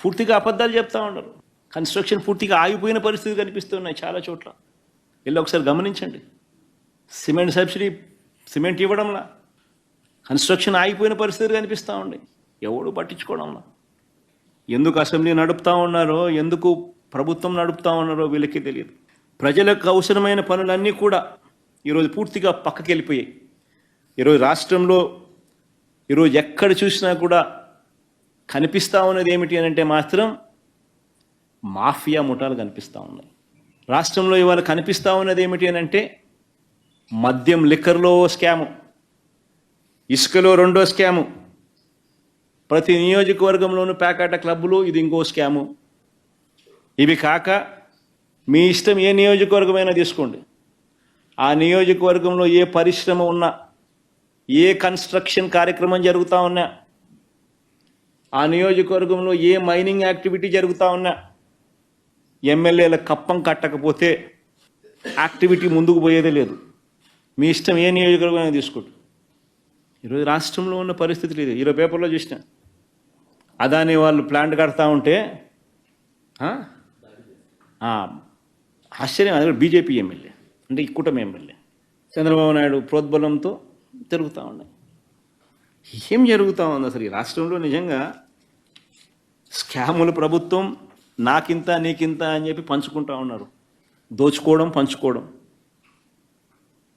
పూర్తిగా అబద్ధాలు చెప్తా ఉన్నారు. కన్స్ట్రక్షన్ పూర్తిగా ఆగిపోయిన పరిస్థితి కనిపిస్తున్నాయి చాలా చోట్ల. వెళ్ళి ఒకసారి గమనించండి. సిమెంట్ సబ్సిడీ, సిమెంట్ ఇవ్వడంలా కన్స్ట్రక్షన్ ఆగిపోయిన పరిస్థితి కనిపిస్తూ ఉంది. ఎవడు పట్టించుకోవడంలా. ఎందుకు అసెంబ్లీ నడుపుతూ ఉన్నారో, ఎందుకు ప్రభుత్వం నడుపుతూ ఉన్నారో వీళ్ళకి తెలియదు. ప్రజలకు అవసరమైన పనులన్నీ కూడా ఈరోజు పూర్తిగా పక్కకి వెళ్ళిపోయాయి. ఈరోజు రాష్ట్రంలో ఈరోజు ఎక్కడ చూసినా కూడా కనిపిస్తూ ఉన్నది ఏమిటి అని అంటే మాత్రం మాఫియా ముఠాలు కనిపిస్తూ ఉన్నాయి. రాష్ట్రంలో ఇవాళ కనిపిస్తూ ఉన్నది ఏమిటి అని అంటే మద్యం, లిక్కర్లో స్కాము, ఇసుకలో రెండో స్కాము, ప్రతి నియోజకవర్గంలోనూ ప్యాకాట క్లబ్బులు, ఇది ఇంకో స్కాము. ఇవి కాక మీ ఇష్టం ఏ నియోజకవర్గమైనా తీసుకోండి, ఆ నియోజకవర్గంలో ఏ పరిశ్రమ ఉన్నా, ఏ కన్స్ట్రక్షన్ కార్యక్రమం జరుగుతూ ఉన్నా, ఆ నియోజకవర్గంలో ఏ మైనింగ్ యాక్టివిటీ జరుగుతూ ఉన్నా, ఎమ్మెల్యేల కప్పం కట్టకపోతే యాక్టివిటీ ముందుకు పోయేదే లేదు. మీ ఇష్టం ఏ నియోజకవర్గమైనా తీసుకోండి. ఈరోజు రాష్ట్రంలో ఉన్న పరిస్థితి లేదు. ఈరోజు పేపర్లో చూసిన అదాని వాళ్ళు ప్లాంట్ కడతా ఉంటే ఆశ్చర్యం. అది బీజేపీ ఎమ్మెల్యే, అంటే ఈ కూటమి ఎమ్మెల్యే చంద్రబాబు నాయుడు ప్రోద్బలంతో జరుగుతూ ఉన్నాయి. ఏం జరుగుతూ ఉంది అసలు ఈ రాష్ట్రంలో? నిజంగా స్కాముల ప్రభుత్వం, నాకింత నీకింత అని చెప్పి పంచుకుంటూ ఉన్నారు. దోచుకోవడం, పంచుకోవడం.